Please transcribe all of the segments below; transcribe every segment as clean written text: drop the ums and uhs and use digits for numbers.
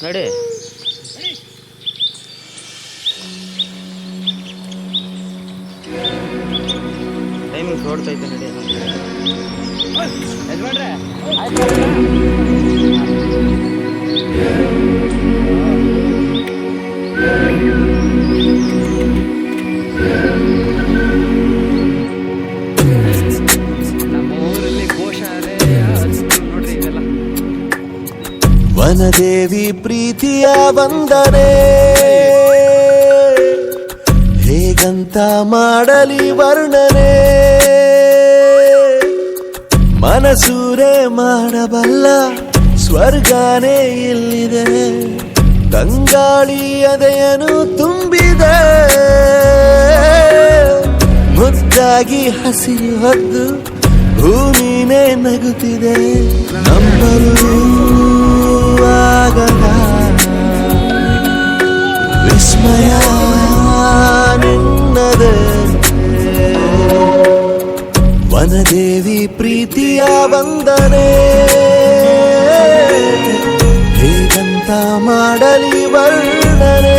ನಡಿ. ಟೈಮಿಂಗ್ಸ್ ಓಡ್ತೈತೆ ನಡಿ. ಯಜಮಾನ್ರೆ ನಮ್ಮ ಊರಲ್ಲಿ ಗೋಶಾಲೆ ನೋಡ್ರಿ ಇದೆಲ್ಲ. ವನದೇವಿ ಪ್ರೀತಿಯ ವಂದನೆ ಹೇಗಂತ ಮಾಡಲಿ ವರ್ಣನೆ, ಮನಸೂರೆ ಮಾಡಬಲ್ಲ ಸ್ವರ್ಗನೇ ಇಲ್ಲಿದೆ, ತಂಗಾಳಿ ಎದೆಯನು ತುಂಬಿದೆ, ಮುದ್ದಾಗಿ ಹಸಿರು ಹೊದ್ದು ಭೂಮಿನೇ ನಗುತ್ತಿದೆ, ನಂಬಲು ಆಗದ ವಿಸ್ಮಯ ನಿನ್ನದೆ. ವನದೇವಿ ಪ್ರೀತಿಯ ವಂದನೆ ಹೇಗಂತ ಮಾಡಲಿ ವರ್ಣನೆ.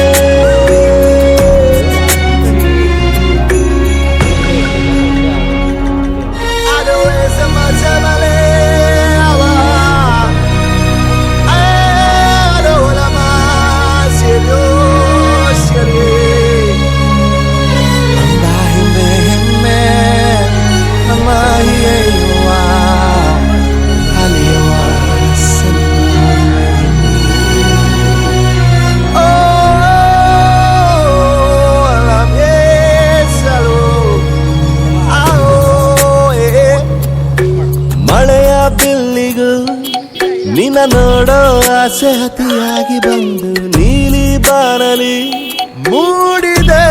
ನಿನ್ನ ನೋಡೋ ಆಸೆ ಅತಿಯಾಗಿ ಬಂದು ನೀಲಿ ಬಾನಲಿ ಮೂಡಿದೆ,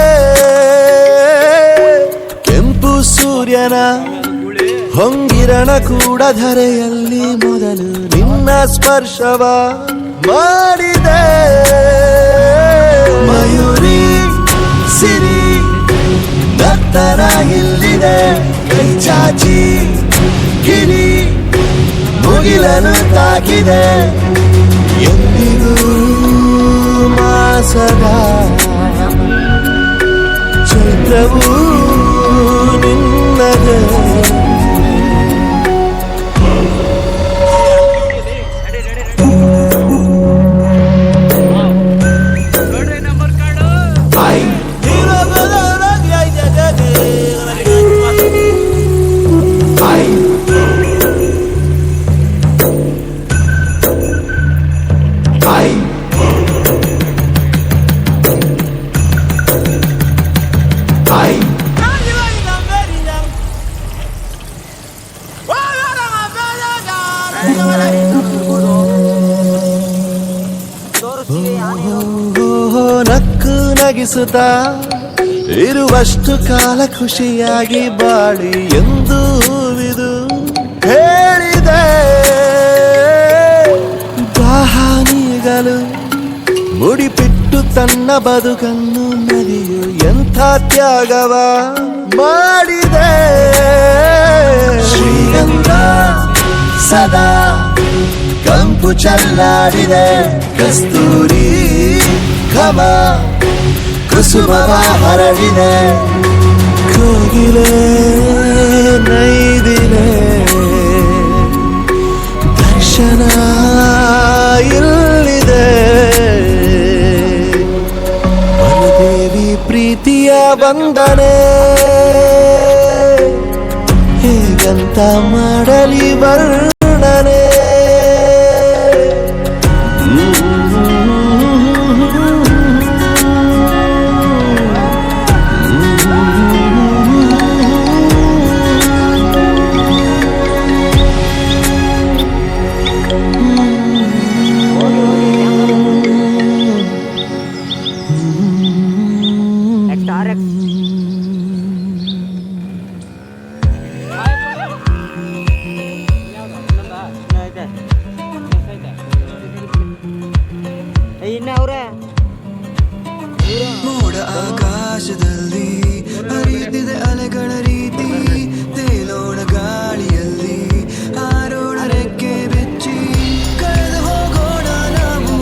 ಕೆಂಪು ಸೂರ್ಯನ ಹೊಂಗಿರಣ ಕೂಡ ಧರೆಯಲ್ಲಿ ಮೊದಲು ನಿನ್ನ ಸ್ಪರ್ಶವ ಮಾಡಿದೆ. ಮಯೂರಿ ಸಿರಿ ದತ್ತರ ಇಲ್ಲಿದೆ, ಕೈ ಚಾಚಿ ಗಿರಿ ಮುಗಿಲನು ತಾಕಿದೆ, ಎಂದಿಗೂ ಮಾಸದ ಚೈತ್ರವೂ ನಿನ್ನದೆ. ನಕ್ಕು ನಗಿಸುತ್ತಾ ಇರುವಷ್ಟು ಕಾಲ ಖುಷಿಯಾಗಿ ಬಾಳಿ ಎಂದು ಹೂವಿದು ಹೇಳಿದೆ. ದಾಹಾನಿಗಳು ಮುಡಿಪಿಟ್ಟು ತನ್ನ ಬದುಕನ್ನು ನದಿಯು ಎಂಥ ತ್ಯಾಗವ ಮಾಡಿದೆ. ಶ್ರೀಗಂಧ ಸದಾ ಕಂಪು ಚಲ್ಲಾಡಿದೆ, ಕಸ್ತೂರಿ ಘಮ ಕುಸುಮವ ಹರಡಿದೆ, ಕೋಗಿಲೆ ನೈದಿಲೆ ದರ್ಶನ ಇಲ್ಲಿದೆ. ವನದೇವಿ ಪ್ರೀತಿಯ ವಂದನೆ ಹೇಗಂತ ಮಾಡಲಿ ವರ್ಣನೆ. ಮೋಡ ಆಕಾಶದಲ್ಲಿ ಹರಿಯುತ್ತಿದೆ ಅಲೆಗಳ ರೀತಿ, ತೇಲೋಣ ಗಾಳಿಯಲ್ಲಿ ಹಾರೋಣ ರೆಕ್ಕೆ ಬೆಚ್ಚಿ, ಕಳೆದು ಹೋಗೋಣ ನಾವು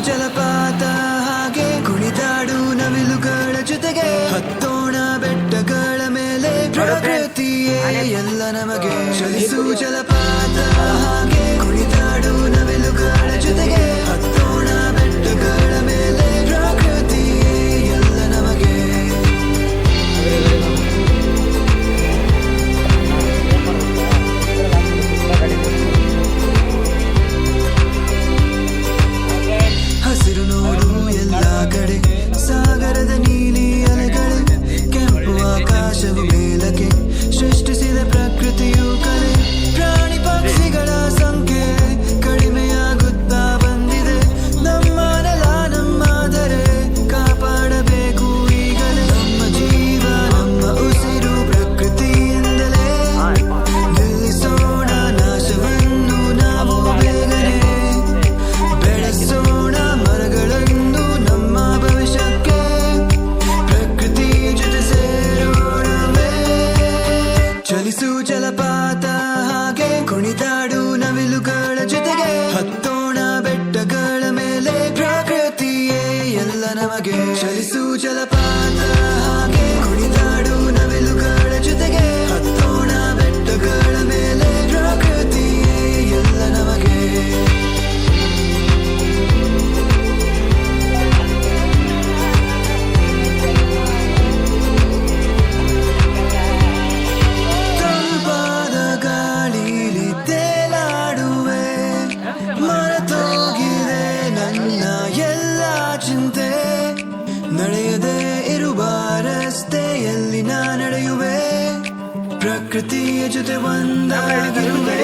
ಜಲಪಾತ ಹಾಗೆ ಕುಣಿದಾಡು ನವಿಲುಗಳ ಜೊತೆಗೆ ಹತ್ತೋಣ ಬೆಟ್ಟಗಳ ಮೇಲೆ ಪ್ರಕೃತಿಯೇ ಎಲ್ಲ ನಮಗೆ ಚಲಿಸು ಜಲಪಾತ ಹಾಗೆ ಕುಣಿದಾಡು ನವಿಲುಗಳ ಜೊತೆಗೆ ಹತ್ತೋಣ ಬೆಟ್ಟಗಳ ಮೇಲೆ ಪ್ರಕೃತಿಯೇ ಎಲ್ಲ ನಮಗೆ ಹಸಿರು ನೋಡು ಎಲ್ಲ ಕಡೆ ಸಾಗರದ ನೀಲಿ ಅಲೆಗಳು ಕೆಂಪು ಆಕಾಶವು ಮೇಲಕ್ಕೆ ಸೃಷ್ಟಿಸಿದ ಪ್ರಕೃತಿಯು ಕಲೆ ಪ್ರಾಣಿ ಪಕ್ಷಿಗಳ ಸಂಖ್ಯೆ ಕಡಿಮೆಯಾಗುತ್ತಾ ಬಂದಿದೆ ನಮ್ಮ ನೆಲ ನಮ್ಮಾದರೆ ಕಾಪಾಡಬೇಕು ಈಗಲೇ ನಮ್ಮ ಜೀವ ನಮ್ಮ ಉಸಿರು ಪ್ರಕೃತಿಯಿಂದಲೇ ನಿಲ್ಲಿಸೋಣ ನಾಶವನ್ನು ನಾವು ಬೇಗನೆ ಬೆಳೆಸೋಣ ಮರಗಳನ್ನು ನಮ್ಮ ಭವಿಷ್ಯಕ್ಕೆ ಪ್ರಕೃತಿ ಜೊತೆ ಸೇರೋಣವೇ ಚಲಿಸು ಜಲಪಾತ ಹಾಗೆ ಕುಣಿದಾಡು ನವಿಲುಗಳ ಜೊತೆಗೆ ಹತ್ತೋಣ ಬೆಟ್ಟಗಳ ಮೇಲೆ ಪ್ರಕೃತಿಯೇ ಎಲ್ಲ ನಮಗೆ ಚಲಿಸು ಜಲಪಾತ ಹಾಗೆ ಕುಣಿದಾಡು ನವಿಲುಗಳ ಜೊತೆಗೆ ಹತ್ತೋಣ ಬೆಟ್ಟಗಳ ಮೇಲೆ ಪ್ರಕೃತಿಯೇ ಎಲ್ಲ ನಮಗೆ ತಂಪಾದ ಗಾಳಿಲಿ ತೇಲಾಡುವೆ ಮರೆತೋಗಿದೆ ನನ್ನ ಎಲ್ಲ ಚಿಂತೆ ನಡೆಯದೆ ಇರುವ ರಸ್ತೆಯಲ್ಲಿ ನಾ ನಡೆಯುವೆ ಪ್ರಕೃತಿಯ ಜೊತೆ ಒಂದಾಗಿರುವೆ